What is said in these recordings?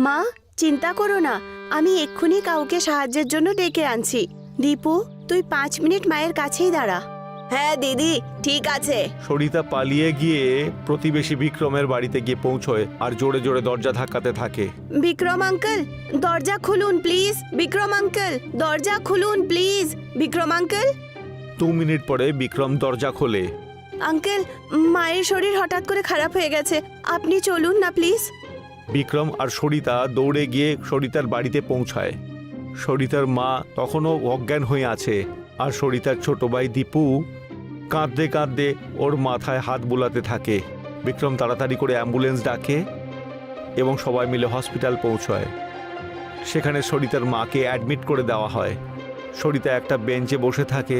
মা, চিন্তা করো না, আমি এক্ষুনি কাউকে সাহায্যের জন্য ডেকে আনছি। দীপু, তুই 5 মিনিট মায়ের কাছেই দাঁড়া। হ্যাঁ দিদি, ঠিক আছে। সরিতা পালিয়ে গিয়ে প্রতিবেশী বিক্রমের বাড়িতে গিয়ে পৌঁছয় আর জোরে জোরে দরজা ধাক্কাতে থাকে। বিক্রম আঙ্কেল, দরজা খুলুন প্লিজ। বিক্রম আঙ্কেল, দরজা খুলুন প্লিজ। বিক্রম আঙ্কেল। 2 মিনিট পরে বিক্রম দরজা খোলে। আঙ্কেল, মায়ের শরীর হঠাৎ করে খারাপ হয়ে গেছে, আপনি চলুন না প্লিজ। বিক্রম আর সরিতা দৌড়ে গিয়ে সরিতার বাড়িতে পৌঁছায়। সরিতার মা তখনও অজ্ঞান হয়ে আছে আর সরিতার ছোট ভাই দীপু কাঁদতে কাঁদতে ওর মাথায় হাত বুলাতে থাকে। বিক্রম তাড়াতাড়ি করে অ্যাম্বুলেন্স ডাকে এবং সবাই মিলে হসপিটাল পৌঁছায়। সেখানে সরিতার মাকে অ্যাডমিট করে দেওয়া হয়। সরিতা একটা বেঞ্চে বসে থাকে,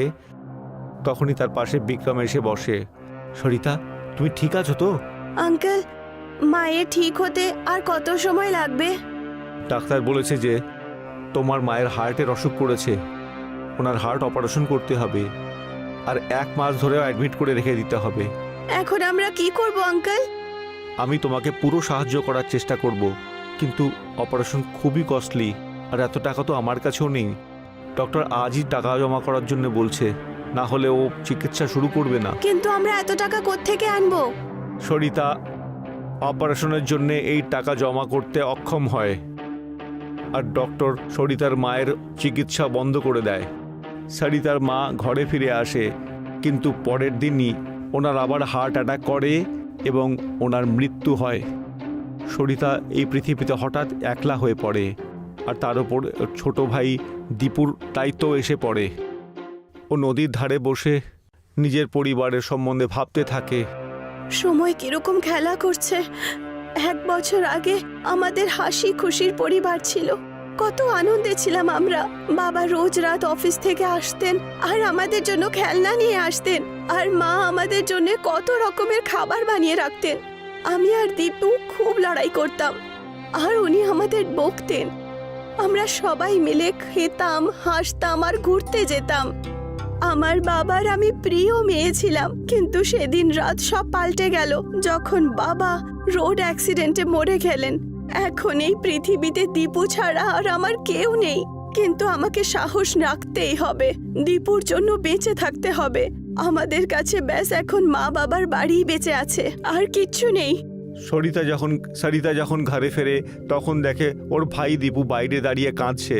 তখনই তার পাশে বিক্রম এসে বসে। সরিতা, তুমি ঠিক আছো তো? আঙ্কেল, মায়ের ঠিক হতে আর কত সময় লাগবে? ডাক্তার বলেছে যে তোমার মায়ের হার্টের অসুখ করেছে, ওনার হার্ট অপারেশন করতে হবে আর 1 মাস ধরেও অ্যাডমিট করে রেখে দিতে হবে। এখন আমরা কি করব আঙ্কেল? আমি তোমাকে পুরো সাহায্য করার চেষ্টা করব, কিন্তু অপারেশন খুবই কস্টলি আর এত টাকা তো আমার কাছেও নেই। ডক্টর আজই টাকা জমা করার জন্য বলছে, না হলে ও চিকিৎসা শুরু করবে না। কিন্তু আমরা এত টাকা কোত্থেকে আনবো? সরিতা অপারেশনের জন্য এই টাকা জমা করতে অক্ষম হয় আর ডক্টর সরিতার মায়ের চিকিৎসা বন্ধ করে দেয়। সরিতার মা ঘরে ফিরে আসে, কিন্তু পরের দিনই ওনার আবার হার্ট অ্যাটাক করে এবং ওনার মৃত্যু হয়। সরিতা এই পৃথিবীতে হঠাৎ একলা হয়ে পড়ে আর তার উপর ছোট ভাই দীপুর দায়িত্ব এসে পড়ে। ও নদীর ধারে বসে নিজের পরিবারের সম্বন্ধে ভাবতে থাকে। সময় কিরকম খেলা করছে। 1 বছর আগে আমাদের হাসি খুশির পরিবার ছিল, কত আনন্দে ছিলাম আমরা। বাবা রোজ রাত অফিস থেকে আসতেন আর আমাদের জন্য খেলনা নিয়ে আসতেন, আর মা আমাদের জন্য কত রকমের খাবার বানিয়ে রাখতেন। আমি আর দীপু খুব লড়াই করতাম আর উনি আমাদের বকতেন। আমরা সবাই মিলে খেতাম, হাসতাম আর ঘুরতে যেতাম। আমার বাবার আমি প্রিয় মেয়ে ছিলাম, কিন্তু সেদিন রাত সব পাল্টে গেল যখন বাবা রোড অ্যাক্সিডেন্টে মরে গেলেন। এখন এই পৃথিবীতে দীপু ছাড়া আর আমার কেউ নেই, কিন্তু আমাকে সাহস রাখতেই হবে। দীপুর জন্য বেঁচে থাকতে হবে। আমাদের কাছে ব্যাস এখন মা বাবার বাড়িই বেঁচে আছে, আর কিচ্ছু নেই। সরিতা যখন ঘরে ফেরে তখন দেখে ওর ভাই দীপু বাইরে দাঁড়িয়ে কাঁদছে।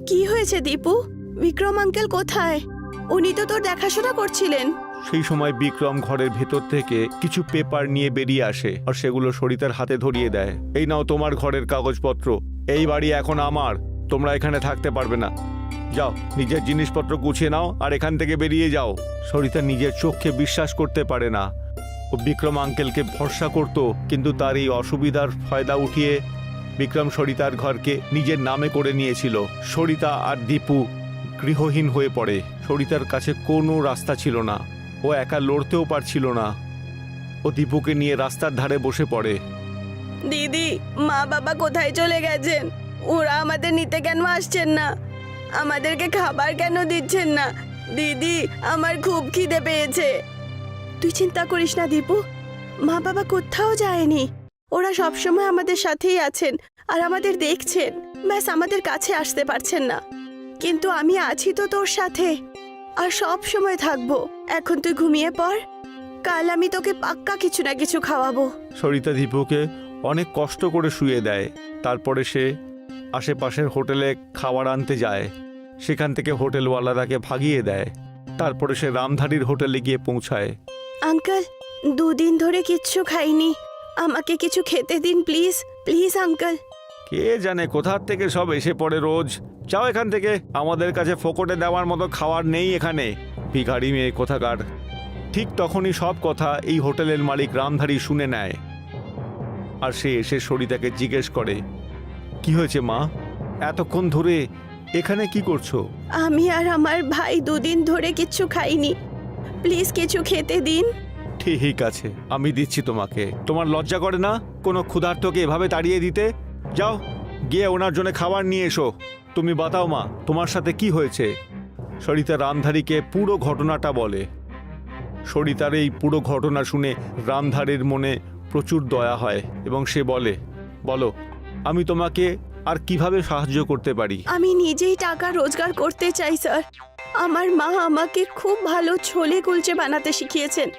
কি হয়েছে দীপু? বিক্রম আঙ্কেল কোথায়? উনি তো তোর দেখাশোনা করছিলেন। সেই সময় বিক্রম ঘরের ভেতর থেকে কিছু পেপার নিয়ে বেরিয়ে আসে আর সেগুলো সরিতার হাতে ধরিয়ে দেয়। এই নাও তোমার ঘরের কাগজপত্র, এই বাড়ি এখন আমার, তোমরা এখানে থাকতে পারবে না। যাও, নিজের জিনিসপত্র গুছিয়ে নাও আর এখান থেকে বেরিয়ে যাও। সরিতা নিজের চোখে বিশ্বাস করতে পারে না। ও বিক্রম আঙ্কেলকে ভরসা করত, কিন্তু তার এই অসুবিধার ফায়দা উঠিয়ে বিক্রম সরিতার ঘরকে নিজের নামে করে নিয়েছিল। সরিতা আর দীপু গৃহহীন হয়ে পড়ে। সরিতার কাছে কোনো রাস্তা ছিল না, ও একা লড়তেও পারছিল না। ও দীপুকে নিয়ে রাস্তার ধারে বসে পড়ে। দিদি, মা বাবা কোথায় চলে গেছেন? ওরা আমাদের নিতে কেন আসছেন না? আমাদেরকে খাবার কেন দিচ্ছেন না? দিদি, আমার খুব খিদে পেয়েছে। তুই চিন্তা করিস না দীপু, মা বাবা কোথাও যায়নি। ওরা সবসময় আমাদের সাথেই আছেন আর আমাদের দেখছেন, ব্যাস আমাদের কাছে আসতে পারছেন না। কিন্তু আমি আছি তো তোর সাথে, আর সব সময় থাকবো। এখন তুই ঘুমিয়ে পড়, কাল আমি তোকে পাক্কা কিছু না কিছু খাওয়াবো। সরিতা দীপুকে অনেক কষ্ট করে শুয়ে দেয়। তারপরে সে আশেপাশের হোটেলে খাবার আনতে যায়। সেখান থেকে হোটেলওয়ালা তাকে ভাগিয়ে দেয়। তারপরে সে রামধারীর হোটেলে গিয়ে পৌঁছায়। আঙ্কেল, 2 দিন ধরে কিচ্ছু খাইনি, আমাকে কিছু খেতে দিন প্লিজ, প্লিজ আঙ্কেল। কে জানে কোথার থেকে সব এসে পড়ে রোজ। যাও এখান থেকে, আমাদের কাছে ফোকটে দেওয়ার মতো খাবার নেই এখানে, ভিখারি মেয়ে কোথাকার। ঠিক তখনই সব কথা এই হোটেলের মালিক রামধারী শুনে নেয় আর সে এসে সরিতাকে জিজ্ঞেস করে, কি হয়েছে মা, এতক্ষণ ধরে এখানে কি করছো? আমি আর আমার ভাই 2 দিন ধরে কিচ্ছু খাইনি, প্লিজ কিছু খেতে দিন। ঠিক আছে, আমি দিচ্ছি তোমাকে। তোমার লজ্জা করে না কোনো ক্ষুধার্তকে এভাবে তাড়িয়ে দিতে? যাও গিয়ে ওনার জন্য খাবার নিয়ে এসো। তুমি বাতাও মা, তোমার সাথে কি হয়েছে? সরিতা রামধারীকে পুরো ঘটনাটা বলে। সরিতার এই পুরো ঘটনা শুনে রামধারীর মনে প্রচুর দয়া হয় এবং সে বলে, বলো আমি তোমাকে আর কিভাবে সাহায্য করতে পারি? আমি নিজেই টাকা রোজগার করতে চাই স্যার। আমার মা আমাকে খুব ভালো ছোলে কুলচে বানাতে শিখিয়েছেন।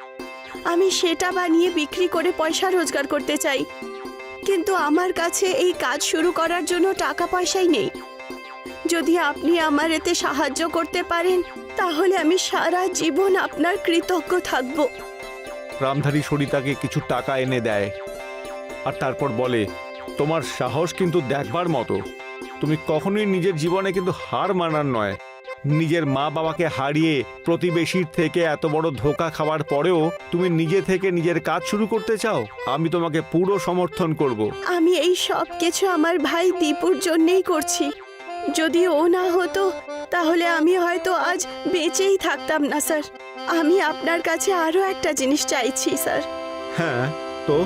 আমি সেটা বানিয়ে বিক্রি করে পয়সা রোজগার করতে চাই, কিন্তু আমার কাছে এই কাজ শুরু করার জন্য টাকা পয়সাই নেই। যদি আপনি আমার এতে সাহায্য করতে পারেন তাহলে আমি সারা জীবন আপনার কৃতজ্ঞ থাকব। রামধারী সরিতাকে কিছু টাকা এনে দেয় আর তারপর বলে, তোমার সাহস কিন্তু দেখবার মতো। তুমি কখনোই নিজের জীবনে কিন্তু হার মানার নয়। নিজের মা বাবাকে হারিয়ে প্রতিবেশীর থেকে এত বড় ধোঁকা খাওয়ার পরেও তুমি নিজে থেকে নিজের কাজ শুরু করতে চাও। আমি তোমাকে পুরো সমর্থন করব। আমি এই সব কিছু আমার ভাই দীপুর জন্যই করছি। যদি ও না হতো তাহলে আমি হয়তো আজ বেঁচেই থাকতাম না স্যার। আমি আপনার কাছে আরো একটা জিনিস চাইছি স্যার। হ্যাঁ, তো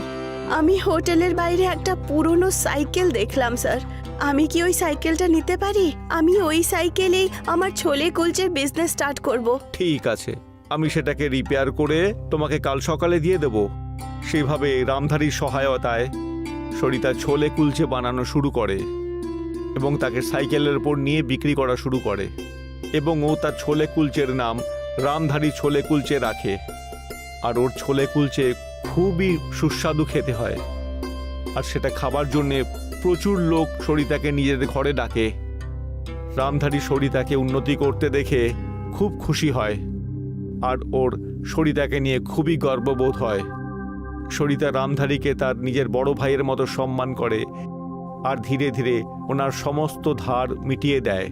আমি হোটেলের বাইরে একটা পুরনো সাইকেল দেখলাম স্যার। আমি কি ওই সাইকেলটা নিতে পারি? আমি ওই সাইকেলেই আমার ছোলে কুলচের বিজনেস স্টার্ট করব। ঠিক আছে, আমি সেটাকে রিপেয়ার করে তোমাকে কাল সকালে দিয়ে দেব। সেভাবে রামধারীর সহায়তায় সরিতা ছোলে কুলচে বানানো শুরু করে এবং তাকে সাইকেলের উপর নিয়ে বিক্রি করা শুরু করে এবং ও তার ছোলে কুলচের নাম রামধারী ছোলে কুলচে রাখে। আর ওর ছোলে কুলচে খুবই সুস্বাদু খেতে হয়, আর সেটা খাবার জন্যে প্রচুর লোক সরিতাকে নিজের ঘরে ডাকে। রামধারী সরিতাকে উন্নতি করতে দেখে খুব খুশি হয় আর ওর সরিতাকে নিয়ে খুবই গর্ববোধ হয়। সরিতা রামধারীকে তার নিজের বড় ভাইয়ের মতো সম্মান করে আর ধীরে ধীরে ওনার সমস্ত ধার মিটিয়ে দেয়।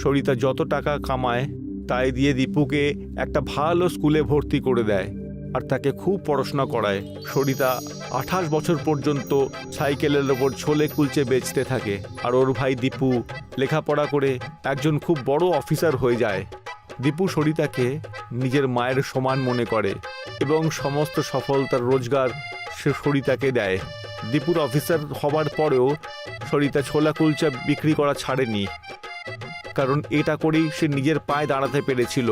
সরিতা যত টাকা কামায় তাই দিয়ে দীপুকে একটা ভালো স্কুলে ভর্তি করে দেয় আর তাকে খুব পড়াশোনা করায়। সরিতা 28 বছর পর্যন্ত সাইকেলের ওপর ছোলে কুলচে বেচতে থাকে আর ওর ভাই দীপু লেখাপড়া করে একজন খুব বড় অফিসার হয়ে যায়। দীপু সরিতাকে নিজের মায়ের সমান মনে করে এবং সমস্ত সফলতার রোজগার সে সরিতাকে দেয়। দীপুর অফিসার হবার পরেও সরিতা ছোলা কুলচা বিক্রি করা ছাড়েনি, কারণ এটা করেই সে নিজের পায়ে দাঁড়াতে পেরেছিল।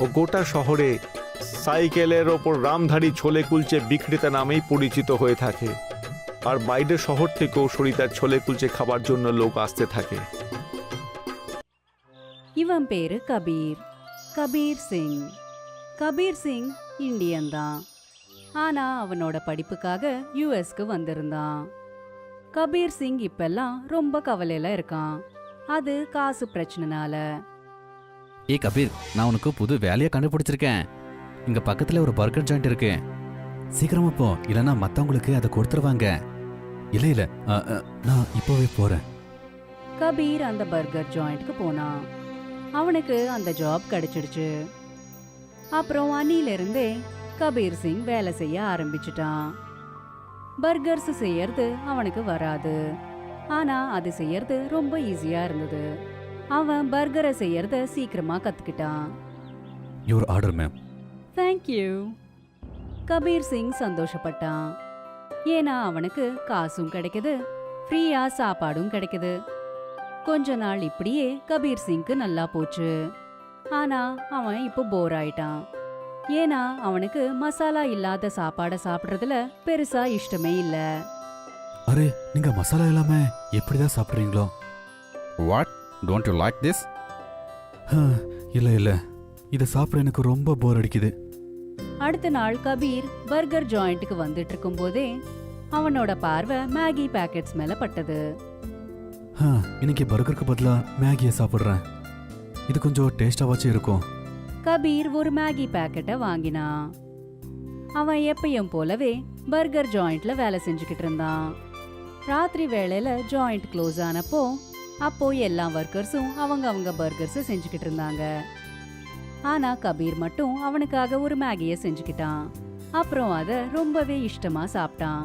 ও গোটা শহরে সাইকেলের ওপর রামধারী ছোলে কুলচে বিক্রেতা নামেই পরিচিত হয়ে থাকে আর বাইরের শহর থেকেও সরিতার ছোলে কুলচে খাবার জন্য লোক আসতে থাকে। இவன் பேரு கபீர். கபீர் சிங். கபீர் சிங் இந்தியன் தான். ஆனா அவனோட படிப்புக்காக யுஎஸ்க்கு வந்திருந்தான். கபீர் சிங் இப்பெல்லாம் ரொம்ப கவலையில இருக்கான். அது காசு பிரச்சனைனால. ஏ கபீர், நான் உனக்கு புது வேலையை கண்டுபிடிச்சிருக்கேன். இங்க பக்கத்துல ஒரு பர்கர் ஜாயிண்ட் இருக்கு. சீக்கிரமா போ, இல்லைன்னா மத்தவங்களுக்கு அதை கொடுத்துருவாங்க. இல்ல இல்ல, நான் இப்போவே போறேன். கபீர் அந்த பர்கர் ஜாயிண்ட்க்கு போனான். அவனுக்கு அந்த ஜாப் கிடைச்சிடுச்சு. அப்புறம் அன்னில இருந்தே கபீர் சிங் வேலை செய்ய ஆரம்பிச்சிட்டான். பர்கர்ஸ் செய்யறது அவனுக்கு வராது, ஆனா அது செய்யறது ரொம்ப ஈஸியா இருந்தது. அவன் பர்கரை செய்யறத சீக்கிரமா கத்துக்கிட்டான். Your order ma'am. Thank you. Kabir Singh சந்தோஷப்பட்டான். ஏன்னா அவனுக்கு காசும் கிடைக்குது, ஃப்ரீயா சாப்பாடும் கிடைக்குது. கொஞ்ச நாள் இப்படியே கபீர் சிங்க்கு நல்லா போச்சு. ஆனா அவன் இப்போ போர் ஆயிட்டான். ஏன்னா அவனுக்கு மசாலா இல்லாத சாப்பாடை சாப்பிடுறதுல பெருசா இஷ்டமே இல்ல. அரே, நீங்க மசாலா இல்லாம எப்படிதான் சாப்பிடுறீங்களோ? What, don't you like this? இல்ல இல்ல, இதை சாப்பிட எனக்கு ரொம்ப போர் அடிக்குது. அடுத்த நாள் கபீர் பர்கர் ஜாயிண்ட்டுக்கு வந்துட்டு இருக்கும் போதே அவனோட பார்வை மேகி பாக்கெட்ஸ் மேல பட்டது. இன்னைக்கு பர்கருக்கு பதிலா மேகியை சாப்பிடுறேன். இது கொஞ்சம் டேஸ்டாவாச்சும் இருக்கும். கபீர் ஒரு மேகி பாக்கெட்டை வாங்கினான். அவன் எப்பயும் போலவே பர்கர் ஜாயிண்ட்ல வேலை செஞ்சுக்கிட்டு இருந்தான். ராத்திரி வேளையில ஜாயிண்ட் க்ளோஸ் ஆனப்போ அப்போ எல்லா ஒர்க்கர்ஸும் அவங்க பர்கர்ஸ் செஞ்சுக்கிட்டு இருந்தாங்க. ஆனா கபீர் மட்டும் அவனுக்காக ஒரு மேகியை செஞ்சுக்கிட்டான். அப்புறம் அதை ரொம்பவே இஷ்டமா சாப்பிட்டான்.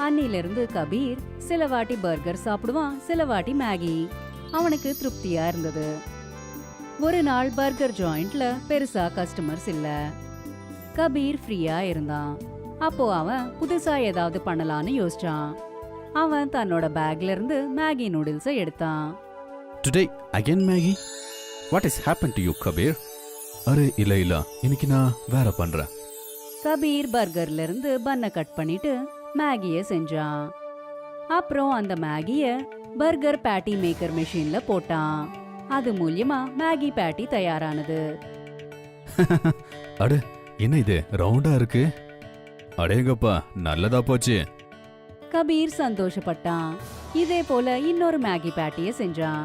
அன்னில இருந்து கபீர் சில வாட்டி பர்கர் சாப்பிடுவான், சில வாட்டி மேகி. அவனுக்கு திருப்தியா இருந்தது. ஒரு நாள் பர்கர் ஜாயிண்ட்ல பெருசா கஸ்டமர்ஸ் இல்ல. கபீர் ஃப்ரீயா இருந்தான். அப்போ அவன் புதுசா ஏதாவது பண்ணலான்னு யோசிச்சான். அவன் தன்னோட பேக்ல இருந்து மேகி நூடுல்ஸை எடுத்தான். Today again Maggi? What is happen to you Kabir? Array இல்ல இல்ல, இன்னைக்கு நான் வேற பண்றேன். கபீர் பர்கர்ல இருந்து பன்னை கட் பண்ணிட்டு மேகிய செஞ்சான். அப்புறம் அந்த மேகிய பர்கர் பேட்டி மேக்கர் மெஷின்ல போட்டான். அது மூலியமா மேகி பேட்டி தயாரானது. அட என்ன இது ரவுண்டா இருக்கு? அடேங்கப்பா நல்லதா போச்சு. கபீர் சந்தோஷப்பட்டான். இதே போல இன்னொரு மேகி பேட்டிய செஞ்சான்.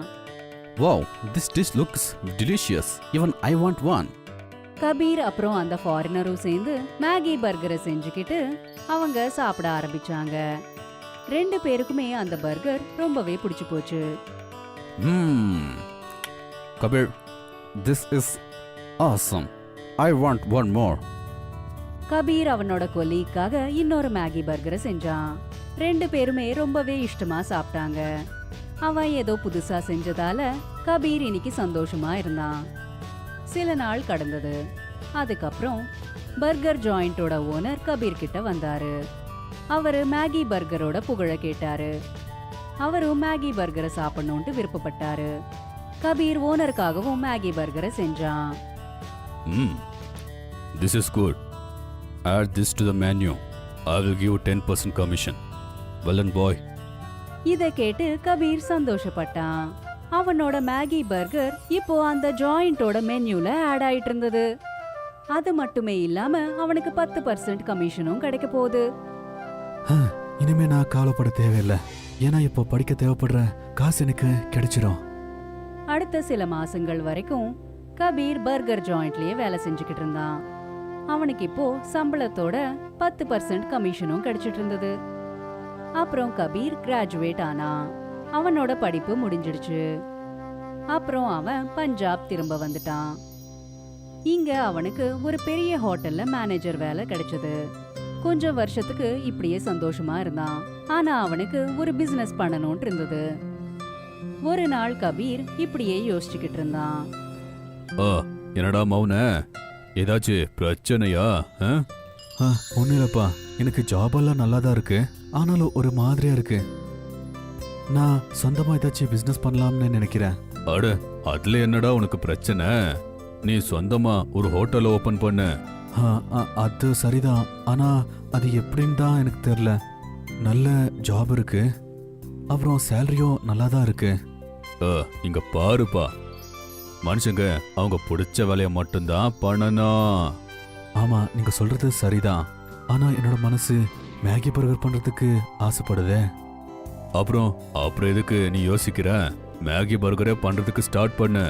Wow, this dish looks delicious. Even I want one. Kabir அப்புறம் அந்த ஃபாரினரும் சேர்ந்து மேகி பர்கரை செஞ்சுக்கிட்டு அவங்க சாப்பிட ஆரம்பிச்சாங்க. 2 பேருக்குமே அந்த பர்கர் ரொம்பவே பிடிச்சு போச்சு. Kabir, this is awesome. I want one more. Kabir அவனோட கொலீக்காக இன்னொரு மேகி பர்கரை செஞ்சான். 2 பேருமே ரொம்பவே இஷ்டமா சாப்பிட்டாங்க. அவன் ஏதோ புதுசா செஞ்சதால கபீர் இன்னைக்கு சந்தோஷமா இருந்தான். சில நாள் கடந்தது. அதுக்கப்புறம் பர்கர் ஜாயிண்டோட ஓனர் கபீர் கிட்ட வந்தாரு. அவரு மேகி பர்கரோட புகழ கேட்டாரு. அவரும் மேகி பர்கரை சாப்பிடணும்னு விருப்பப்பட்டாரு. கபீர் ஓனருக்காகவும் மேகி பர்கரை செஞ்சான். This is good. Add this to the menu. I will give 10% commission. Well done, boy. இத கேட்டு கபீர் சந்தோஷப்பட்டான். அவனோட மேகி பர்கர் இப்போ அந்த ஜாயிண்டோட மெனுல ஆட் ஆயிட்டு இருந்தது. அது மட்டுமே இல்லாம அவனுக்கு 10% கமிஷனும் கிடைக்க போகுது. இனிமே நான் கவலைப்பட தேவையில்லை. ஏன்னா இப்போ படிக்க தேவைப்படுற காசு எனக்கு கிடைச்சிடும். அடுத்த சில மாசங்கள் வரைக்கும் கபீர் பர்கர் ஜாயிண்ட்லயே வேலை செஞ்சுக்கிட்டு இருந்தான். அவனுக்கு இப்போ சம்பளத்தோட 10% கமிஷனும் கிடைச்சிட்டு இருந்தது. அப்புறம் கபீர் கிராஜுவேட் ஆனான். அவனோட படிப்பு முடிஞ்சிடுச்சு. அப்புறம் அவன் பஞ்சாப் திரும்ப வந்துட்டான். இங்க அவனுக்கு ஒரு பெரிய ஹோட்டல்ல மேனேஜர் வேலை கிடைச்சது. கொஞ்சம் வருஷத்துக்கு இப்படியே சந்தோஷமா இருந்தான். ஆனா அவனுக்கு ஒரு பிசினஸ் பண்ணணும்னு இருந்தது. ஒரு நாள் கபீர் இப்படியே யோசிச்சுக்கிட்டு இருந்தான். என்னடா மௌன, ஏதாச்சும் பிரச்சனையா? ஒன்றும் இல்லைப்பா, எனக்கு ஜாபெல்லாம் நல்லா தான் இருக்கு. ஆனாலும் ஒரு மாதிரியா இருக்கு. நான் சொந்தமா ஏதாச்சும் பிசினஸ் பண்ணலாம்னு நினைக்கிறேன். அட அதுல என்னடா உனக்கு பிரச்சனை? நீ சொந்தமா ஒரு ஹோட்டல் ஓபன் பண்ண. அது சரிதான். ஆனா அது எப்படின்னு தான் எனக்கு தெரியல. நல்ல ஜாப் இருக்கு, அப்புறம் சேலரியும் நல்லா தான் இருக்கு. இங்க பாருப்பா, மனுஷங்க அவங்க பிடிச்ச வேலையை மட்டும்தான் பண்ணணும். ஆமா, நீங்க சொல்றது சரிதான். ஆனா என்னோட மனசு மேகி பர்கர் பண்றதுக்கு ஆசைப்படுதே. அப்புறம் எதுக்கு நீ யோசிக்கிற? மேகி பர்கரே பண்றதுக்கு ஸ்டார்ட் பண்ணு.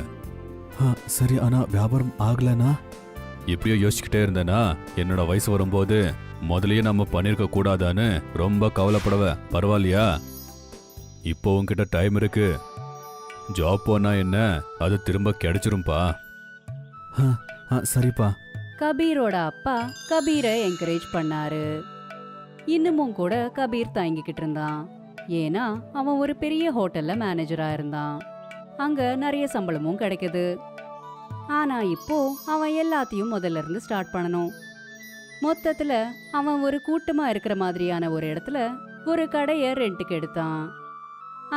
சரி, ஆனா வியாபாரம் ஆகலனா? இப்படியோ யோசிச்சுக்கிட்டே இருந்தேனா என்னோட வயசு வரும்போது முதலையே நம்ம பண்ணிருக்க கூடாதான்னு ரொம்ப கவலைப்படவ. பரவாயில்லையா? இப்போ உன்கிட்ட டைம் இருக்கு. ஜாப் போனா என்ன, அது திரும்ப கிடைச்சிரும்பா. சரிப்பா. கபீரோட அப்பா கபீரை என்கரேஜ் பண்ணாரு. இன்னமும் கூட கபீர் தயங்கிக்கிட்டு இருந்தான். ஏன்னா அவன் ஒரு பெரிய ஹோட்டல்ல மேனேஜரா இருந்தான். அங்க நிறைய சம்பளமும் கிடைக்குது. ஆனா இப்போ அவன் எல்லாத்தையும் முதல்ல இருந்து ஸ்டார்ட் பண்ணணும். மொத்தத்துல அவன் ஒரு கூட்டமா இருக்கிற மாதிரியான ஒரு இடத்துல ஒரு கடைய ரெண்டுக்கு எடுத்தான்.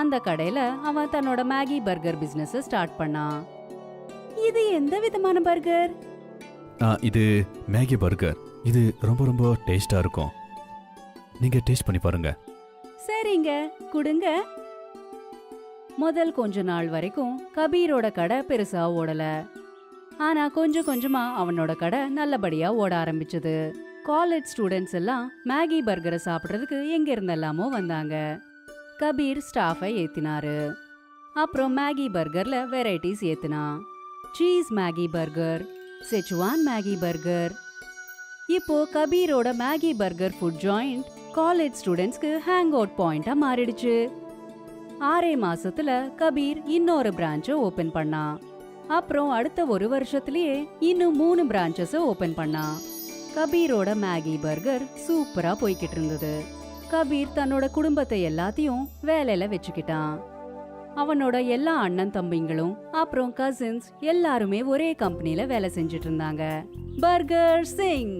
அந்த கடையில அவன் தன்னோட மேகி பர்கர் பிசினஸ் ஸ்டார்ட் பண்ணான். இது எந்த விதமான பர்கர்? இது மேகி பர்கர். இது ரொம்ப ரொம்ப டேஸ்டா இருக்கும். நீங்க டேஸ்ட் பண்ணி பாருங்க. சரிங்க, கொடுங்க. முதல் கொஞ்ச நாள் வரைக்கும் கபீரோட கடை பெருசா ஓடல. ஆனா கொஞ்சம் கொஞ்சமா அவனோட கடை நல்லபடியா ஓட ஆரம்பிச்சது. காலேஜ் ஸ்டூடெண்ட்ஸ் எல்லாம் மேகி பர்கரை சாப்பிடுறதுக்கு எங்க இருந்தெல்லாமோ வந்தாங்க. கபீர் ஸ்டாஃபை ஏத்தினாரு. அப்புறம் மேகி பர்கர்ல வெரைட்டிஸ் ஏத்தினா. Cheese Maggi burger, Schezwan Maggi burger. இப்போ கபீரோட Maggi burger food joint college ஸ்டூடெண்ட்ஸ்க்கு ஹேங் அவுட் பாயிண்டா மாறிடுச்சு. 6 மாசத்துல கபீர் இன்னொரு பிரான்ச்சை ஓபன் பண்ணான். அப்புறம் அடுத்த ஒரு வருஷத்திலேயே இன்னும் 3 பிரான்ச்சஸ் ஓபன் பண்ணான். கபீரோட மேகி பர்கர் சூப்பரா போய்கிட்டு இருந்தது. கபீர் தன்னோட குடும்பத்தை எல்லாத்தையும் வேலையில வச்சுக்கிட்டான். அவனோட எல்லா அண்ணன் தம்பிங்களும் அப்புறம் கசின்ஸ் எல்லாருமே ஒரே கம்பெனில வேலை செஞ்சுட்டு இருந்தாங்க, பர்கர் சிங்.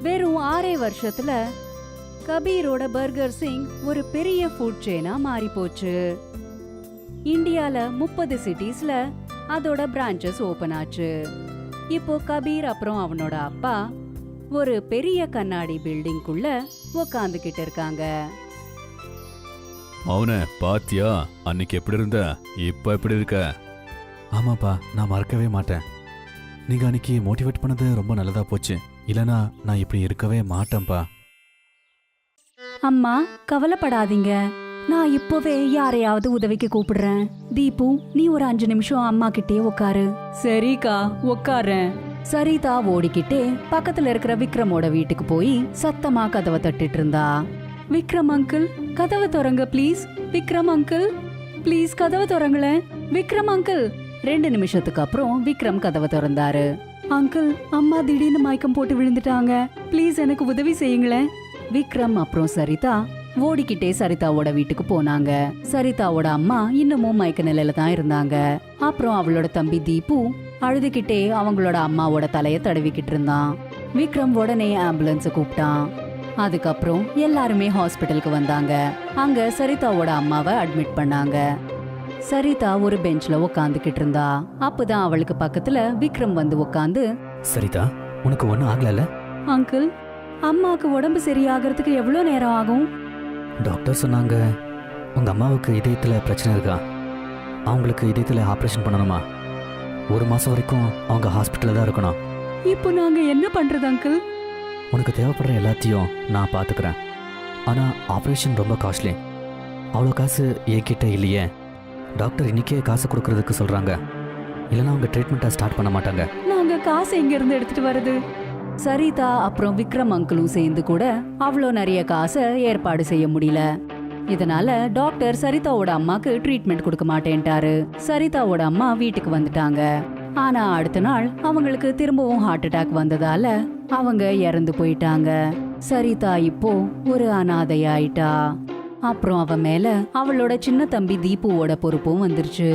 வெறும் 6 வருஷத்துல கபீரோட பர்கர் சிங் ஒரு பெரிய ஃபுட் செயினா மாறி போச்சு. இந்தியால 30 சிட்டிஸ்ல அதோட பிரான்ச்சஸ் ஓபன் ஆச்சு. இப்போ கபீர் அப்புறம் அவனோட அப்பா ஒரு பெரிய கண்ணாடி பில்டிங்குள்ள உக்காந்துகிட்டு இருக்காங்க. அவனை பாத்தியா? அன்னைக்கு எப்படி இருந்த, இப்ப எப்படி இருக்க? ஆமாப்பா, நான் மறக்கவே மாட்டேன். நீங்க அன்னைக்கு மோட்டிவேட் பண்ணது ரொம்ப நல்லதா போச்சு. இல்லனா நான் இப்படி இருக்கவே மாட்டேன்ப்பா. அம்மா கவலைப்படாதீங்க, நான் இப்போவே யாரையாவது உதவிக்கு கூப்பிடுறேன். தீபு, நீ ஒரு 5 நிமிஷம் அம்மா கிட்டே உட்காரு. சரிக்கா, உட்காரேன். சரிதா ஓடிக்கிட்டே பக்கத்துல இருக்கிற விக்ரமோட வீட்டுக்கு போய் சத்தமா கதவை தட்டிட்டு இருந்தா. விக்ரம் அங்கிள், கதவை திறங்க ப்ளீஸ். விக்ரம் அங்கிள், ப்ளீஸ் கதவை திறங்களேன். விக்ரம் அங்கிள். 2 நிமிஷத்துக்கு அப்புறம் விக்ரம் கதவை திறந்தாரு. அங்கிள், அம்மா திடீர்னு மயக்கம் போட்டு விழுந்துட்டாங்க, ப்ளீஸ் எனக்கு உதவி செய்யுங்களேன். விக்ரம் அப்புறம் சரிதா ஓடிக்கிட்டே சரிதாவோட வீட்டுக்கு போனாங்க. சரிதாவோட அம்மா இன்னமும் மயக்க நிலையில தான் இருந்தாங்க. அப்புறம் அவளோட தம்பி தீபு அழுதுகிட்டே அவங்களோட அம்மாவோட தலைய தடவிக்கிட்டு இருந்தான். விக்ரம் உடனே ஆம்புலன்ஸ கூப்பிட்டான். அதுக்கப்புறம் எல்லாருமே ஹாஸ்பிட்டலுக்கு வந்தாங்க. அங்க சரிதாவோட அம்மாவை அட்மிட் பண்ணாங்க. சரிதா ஒரு பெஞ்ச்ல உக்காந்துக்கிட்டு இருந்தா. அப்பதான் அவளுக்கு பக்கத்துல விக்ரம் வந்து உக்காந்து, சரிதா, உனக்கு ஒன்றும் ஆகல? அங்கிள், அம்மாக்கு உடம்பு சரியாகிறதுக்கு எவ்வளவு நேரம் ஆகும்? டாக்டர் சொன்னாங்க உங்க அம்மாவுக்கு இதயத்துல பிரச்சனை இருக்கா, அவங்களுக்கு இதயத்துல ஆப்ரேஷன் பண்ணணுமா. 1 மாசம் வரைக்கும் அவங்க ஹாஸ்பிட்டல்ல தான் இருக்கணும். இப்போ நாங்க என்ன பண்றது அங்கிள்? உனக்கு தேவைப்படுற எல்லாத்தையும் நான் பாத்துக்கிறேன். ஆனா ஆப்ரேஷன் ரொம்ப காஸ்ட்லி. அவ்வளோ காசு என்கிட்ட இல்லையே. டாக்டர் இன்னைக்கே காசு கொடுக்கறதுக்கு சொல்றாங்க, இல்லைன்னா அவங்க ட்ரீட்மெண்ட்டை ஸ்டார்ட் பண்ண மாட்டாங்க. நாங்க காசு எங்க இருந்து எடுத்துட்டு வருது? சரிதா அப்புறம் விக்ரம் அங்கிளும் சேர்ந்து கூட அவ்வளோ நிறைய காசை ஏற்பாடு செய்ய முடியல. இதனால டாக்டர் சரிதாவோட அம்மாக்கு ட்ரீட்மெண்ட் கொடுக்க மாட்டேன்ட்டாரு. சரிதாவோட அம்மா வீட்டுக்கு வந்துட்டாங்க. ஆனா அடுத்த நாள் அவங்களுக்கு திரும்பவும் ஹார்ட் அட்டாக் வந்ததால அவங்க இறந்து போயிட்டாங்க. சரிதா இப்போ ஒரு அனாதையாயிட்டா. அப்புறம் அவ மேல அவளோட சின்ன தம்பி தீபுவோட பொறுப்பும் வந்துருச்சு.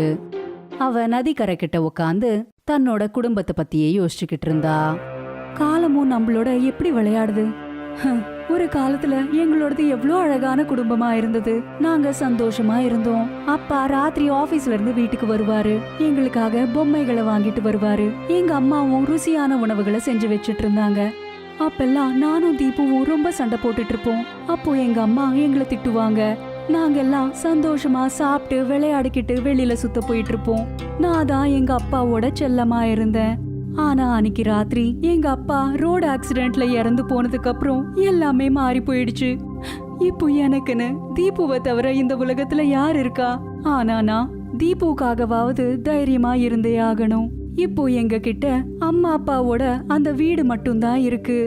அவ நதிக்கரை கிட்ட உட்காந்து தன்னோட குடும்பத்தை பத்தியே யோசிச்சுக்கிட்டு இருந்தா. காலமும் நம்மளோட எப்படி விளையாடுது. ஒரு காலத்துல எங்களோடது எவ்வளோ அழகான குடும்பமா இருந்தது. நாங்க சந்தோஷமா இருந்தோம். அப்பா ராத்திரி ஆபீஸ்ல இருந்து வீட்டுக்கு வருவாரு, எங்களுக்காக பொம்மைகளை வாங்கிட்டு வருவாரு. எங்க அம்மாவும் ருசியான உணவுகளை செஞ்சு வச்சிட்டு இருந்தாங்க. அப்பெல்லாம் நானும் தீபுவும் ரொம்ப சண்டை போட்டுட்டு இருப்போம். அப்போ எங்க அம்மா எங்களை திட்டுவாங்க. நாங்கெல்லாம் சந்தோஷமா சாப்பிட்டு விளையாடிக்கிட்டு வெளியில சுத்த போயிட்டு இருப்போம். நான் தான் எங்க அப்பாவோட செல்லமா இருந்தேன். ஆனா அன்னைக்கு ராத்திரி எங்க அப்பா ரோடு ஆக்சிடென்ட்ல இறந்து போனதுக்கு அப்புறம் எல்லாமே மாறி போயிடுச்சு. இப்போ எனக்குன்னு தீபுவை தவிர இந்த உலகத்துல யார் இருக்கா? ஆனா நான் தீபுக்காகவாவது தைரியமா இருந்தே ஆகணும். இப்போ எங்க கிட்ட அம்மா அப்பாவோட அந்த வீடு மட்டும்தான் இருக்கு.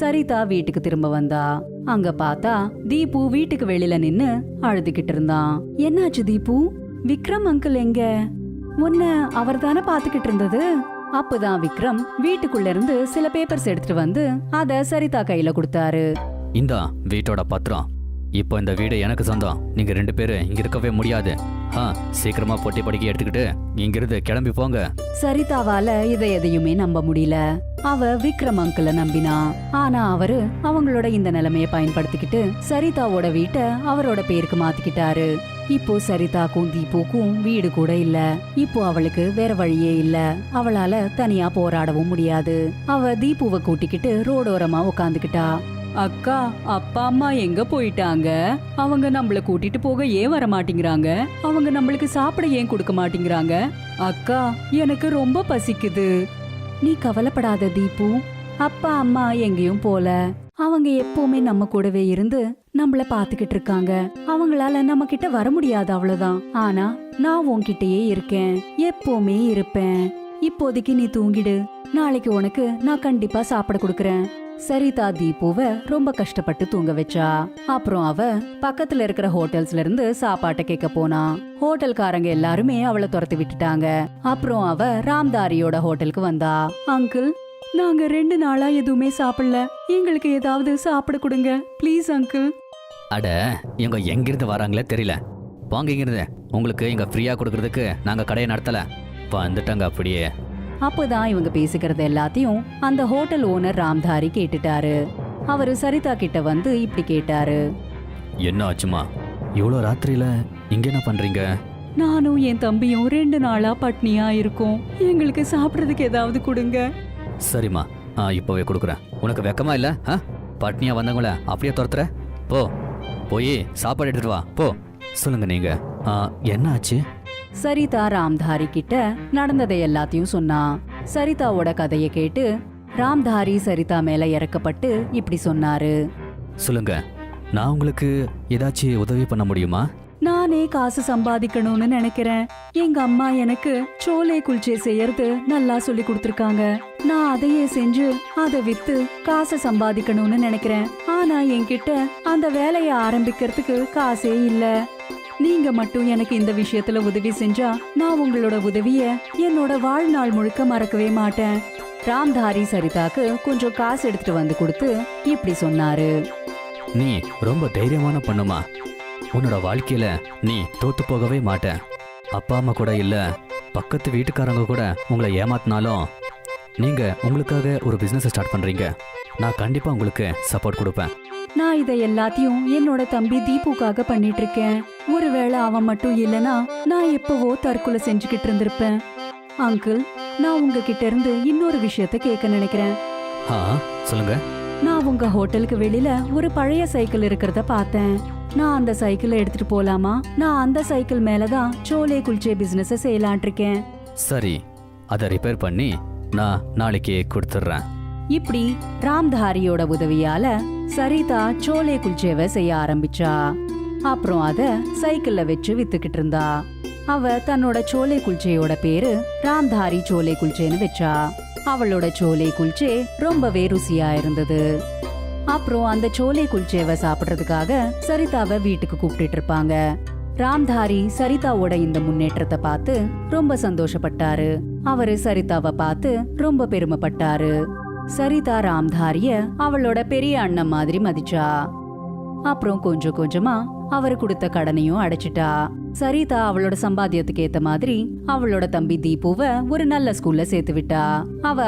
சரிதா வீட்டுக்கு திரும்ப வந்தா. அங்க பார்த்தா தீபு வீட்டுக்கு வெளியில நின்னு அழுதுகிட்டு இருந்தான். என்னாச்சு தீபு? விக்ரம் அங்கிள் எங்க? உன்ன அவர் தானே பாத்துக்கிட்டு இருந்தது. அப்பதான் விக்ரம் வீட்டுக்குள்ள இருந்து சில பேப்பர்ஸ் எடுத்துட்டு வந்து அத சரிதா கையில கொடுத்தாரு. இந்தா வீட்டோட பத்திரம். இப்போ இந்த வீடு எனக்கு சொந்தம். நீங்க 2 பேரும் இங்க இருக்கவே முடியாது. சீக்கிரமா பொட்டி படிக்க எடுத்துக்கிட்டு இங்கிருந்து கிளம்பி போங்க. சரிதாவால இதை எதையுமே நம்ப முடியல. அவ விக்ரம் அங்கிள நம்பினா. ஆனா அவரு அவங்களோட இந்த நிலைமைய பயன்படுத்திக்கிட்டு சரிதாவோட வீட்டை அவரோட பேருக்கு மாத்திக்கிட்டாரு. இப்போ சரிதாக்கும் தீபுக்கும் வீடு கூட இல்ல. இப்போ அவளுக்கு வேற வழியே இல்ல. அவளால தனியா போராடவும் முடியாது. அவ தீபுவை கூட்டிக்கிட்டு ரோடோரமா உக்காந்துக்கிட்டா. அக்கா, அப்பா அம்மா எங்க போயிட்டாங்க? அவங்க நம்மள கூட்டிட்டு போக ஏன் வர மாட்டேங்கிறாங்க? அவங்க நம்மளுக்கு சாப்பிட ஏன் கொடுக்க மாட்டேங்கிறாங்க? அக்கா, எனக்கு ரொம்ப பசிக்குது. நீ கவலைப்படாத தீபு, அப்பா அம்மா எங்கேயும் போல. அவங்க எப்பவுமே நம்ம கூடவே இருந்து நம்மள பாத்துக்கிட்டு இருக்காங்க. அவங்களால நம்ம கிட்ட வர முடியாது, அவ்வளவுதான். ஆனா நான் உன்கிட்டயே இருக்கேன், எப்பவுமே இருப்பேன். இப்போதைக்கு நீ தூங்கிடு. நாளைக்கு உனக்கு நான் கண்டிப்பா சாப்பிட கொடுக்கறேன். சரிதா தீபுவை ரொம்ப கஷ்டப்பட்டு தூங்க வச்சா. அப்புறம் அவ பக்கத்துல இருக்கிற ஹோட்டல்ஸ்ல இருந்து சாப்பாட்டை கேட்க போனா. ஹோட்டல்காரங்க எல்லாருமே அவளை துரத்தி விட்டுட்டாங்க. அப்புறம் அவ ராம்தாரியோட ஹோட்டலுக்கு வந்தா. அங்கிள், நாங்க 2 நாளா எதுவுமே சாப்பிடல, எங்களுக்கு ஏதாவது சாப்பிட கொடுங்க ப்ளீஸ் அங்கிள். அட, இவங்க எங்கிருந்து வராங்களே தெரியல. போங்க இங்கிருந்து. உங்களுக்கு இங்க ஃப்ரீயா கொடுக்கறதுக்கு நாங்க கடையை நடத்தல. வந்துட்டாங்க அப்படியே. அப்போதான் இவங்க பேசிக்கிறது எல்லாத்தையும் அந்த ஹோட்டல் ஓனர் ராம்தாரி கேட்டுட்டாரு. அவரு சரிதா கிட்ட வந்து இப்படி கேட்டாரு. என்ன ஆச்சுமா? இவ்வளோ ராத்திரியில இங்க என்ன பண்றீங்க? நானும் என் தம்பியும் 2 நாளா பட்னியா இருக்கோம், எங்களுக்கு சாப்பிடறதுக்கு ஏதாவது கொடுங்க. சரிம்மா, இப்போவே கொடுக்குறேன். உனக்கு வெக்கமா இல்ல? பட்னியா வந்தவங்கள அப்படியே துரத்துற? போய் சாப்பாடு எடுத்துட்டு வா, போ. சொல்லுங்க நீங்க என்ன ஆச்சு? சரிதா ராம்தாரி கிட்ட நடந்ததை எல்லாத்தையும் சொன்னா. சரிதாவோட கதையை கேட்டு ராம்தாரி சரிதா மேல இறக்கப்பட்டு இப்படி சொன்னாரு. சொல்லுங்க, நான் உங்களுக்கு ஏதாச்சும் உதவி பண்ண முடியுமா? நானே காசு சம்பாதிக்கணும்னு நினைக்கிறேன். எங்க அம்மா எனக்கு சோலே குல்ச்சே செய்யறது நல்லா சொல்லி கொடுத்திருக்காங்க. நான் அதையே செஞ்சு அதை வித்து காசை சம்பாதிக்கணும்னு நினைக்கிறேன். ஆனா என்கிட்ட அந்த வேலையை ஆரம்பிக்கிறதுக்கு காசே இல்ல. நீங்க மட்டும் எனக்கு இந்த விஷயத்துல உதவி செஞ்சா நான் உங்களோட உதவிய என்னோட வாழ்நாள் முழுக்க மறக்கவே மாட்டேன். ராம்தாரி சரிதாக்கு கொஞ்சம் காசு எடுத்துட்டு வந்து கொடுத்து இப்படி சொன்னாரு. நீ ரொம்ப தைரியமான பொண்ணுமா. உன்னோட வாழ்க்கையில நீ தோத்து போகவே மாட்ட. அப்பா அம்மா கூட இல்ல, பக்கத்து வீட்டுக்காரங்க கூட உங்களை ஏமாத்தினாலும் நீங்க உங்களுக்காக ஒரு பிசினஸ் ஸ்டார்ட் பண்றீங்க. நான் கண்டிப்பா உங்களுக்கு சப்போர்ட் கொடுப்பேன். நான் இதை எல்லாத்தையும் என்னோட தம்பி தீபுக்காக பண்ணிட்டு இருக்கேன். ஒருவேளை அவன் மட்டும் இல்லனா நான் எப்பவோ தற்கொலை செஞ்சுக்கிட்டு இருந்திருப்பேன். அங்கிள், நான் உங்ககிட்ட இருந்து இன்னொரு விஷயத்த கேட்க நினைக்கிறேன். சொல்லுங்க. நான் உங்க ஹோட்டலுக்கு வெளியில ஒரு பழைய சைக்கிள் இருக்கிறத பார்த்தேன். நான் அந்த சைக்கிளை எடுத்துட்டு போலாமா? நான் அந்த சைக்கிள் மேலதான் சோலே குல்ச்சே பிசினஸ் செய்யலான் இருக்கேன். சரி, அதை ரிப்பேர் பண்ணி நான் நாளைக்கு கொடுத்துட்றேன். இப்படி ராம்தாரியோட உதவியால சரிதா சோலே குல்ச்சேவை செய்ய ஆரம்பிச்சா. அப்புறம் அத சைக்கிள்ல வச்சு வித்துக்கிட்டு இருந்தா. அவ தன்னோட சோலே குல்ச்சேயோட பேரு ராம்தாரி சோலே குல்ச்சேன்னு வச்சா. அவளோட சோலே குல்ச்சே ரொம்பவே ருசியா இருந்தது. அப்புறம் அந்த சோலே குல்ச்சேவை சாப்பிடுறதுக்காக சரிதாவை வீட்டுக்கு கூப்பிட்டு இருப்பாங்க. ராம்தாரி சரிதாவோட இந்த முன்னேற்றத்தை பார்த்து ரொம்ப சந்தோஷப்பட்டாரு. அவரு சரிதாவை பார்த்து ரொம்ப பெருமைப்பட்டாரு. சரிதா ராம்தாரிய அவளோட பெரிய அண்ணன் மாதிரி மதிச்சா. அப்புறம் கொஞ்சம் கொஞ்சமா அவரு கொடுத்த கடனையும் அடைச்சிட்டா. சரிதா அவளோட சம்பாத்தியத்துக்கு ஏத்த மாதிரி அவளோட தம்பி தீபுவை ஒரு நல்ல ஸ்கூல்ல சேர்த்து விட்டா.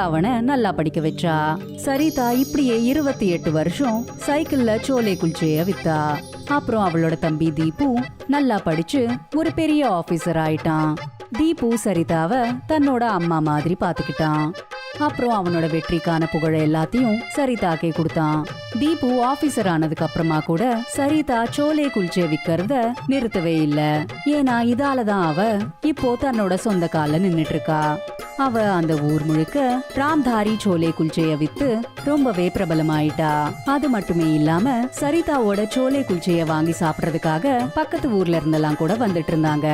அவனை நல்லா படிக்க வச்சா. சரிதா இப்படியே 28 வருஷம் சைக்கிள்ல சோலே குல்ச்சேய வித்தா. அப்புறம் அவளோட தம்பி தீபு நல்லா படிச்சு ஒரு பெரிய ஆபீசர் ஆயிட்டான். தீபு சரிதாவை தன்னோட அம்மா மாதிரி பாத்துக்கிட்டான். அப்புறம் அவனோட வெற்றிக்கான புகழ எல்லாத்தையும் சரிதாக்கே கொடுத்தான். தீபு ஆபீசர் ஆனதுக்கு அப்புறமா கூட சரிதா சோலே குல்ச்சே விக்கிறத நிறுத்தவே இல்ல. ஏன்னா இதாலதான் அவ இப்போ தன்னோட சொந்த கால நின்னுட்டு இருக்கா. அவ அந்த ஊர் முழுக்க ராம்தாரி சோலே குல்ச்சேய வித்து ரொம்பவே பிரபலமாயிட்டா. அது மட்டுமே இல்லாம சரிதாவோட சோலே குல்ச்சேய வாங்கி சாப்பிடறதுக்காக பக்கத்து ஊர்ல இருந்தெல்லாம் கூட வந்துட்டு இருந்தாங்க.